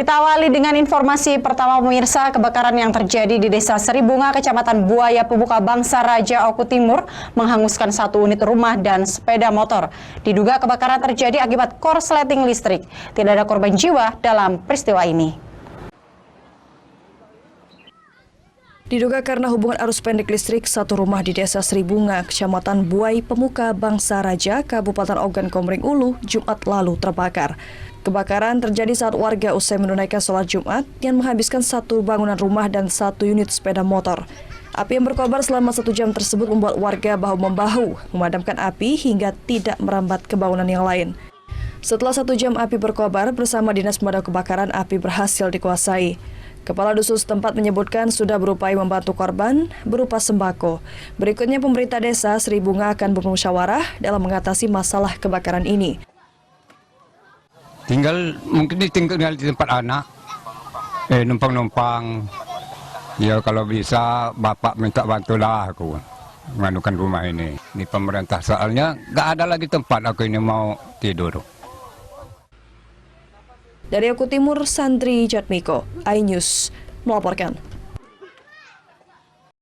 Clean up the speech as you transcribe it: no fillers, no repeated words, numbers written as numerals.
Kita awali dengan informasi pertama pemirsa, kebakaran yang terjadi di Desa Seribunga, Kecamatan Buaya, Pemuka Bangsa Raja Oku Timur menghanguskan satu unit rumah dan sepeda motor. Diduga kebakaran terjadi akibat korsleting listrik. Tidak ada korban jiwa dalam peristiwa ini. Diduga karena hubungan arus pendek listrik, satu rumah di Desa Seribunga, Kecamatan Buaya, Pemuka Bangsa Raja, Kabupaten Ogan Komering Ulu, Jumat lalu terbakar. Kebakaran terjadi saat warga usai menunaikan sholat Jumat yang menghabiskan satu bangunan rumah dan satu unit sepeda motor. Api yang berkobar selama 1 jam tersebut membuat warga bahu-membahu memadamkan api hingga tidak merambat ke bangunan yang lain. Setelah 1 jam api berkobar, bersama Dinas Pemadam Kebakaran, api berhasil dikuasai. Kepala dusun setempat menyebutkan sudah berupaya membantu korban berupa sembako. Berikutnya pemerintah desa Seribunga akan bermusyawarah dalam mengatasi masalah kebakaran ini. Mungkin tinggal di tempat anak, numpang-numpang. Ya kalau bisa bapak minta bantulah aku menganukan rumah ini. Ini pemerintah soalnya nggak ada lagi tempat aku ini mau tidur. Dari Oku Timur, Sandri Jatmiko, iNews melaporkan.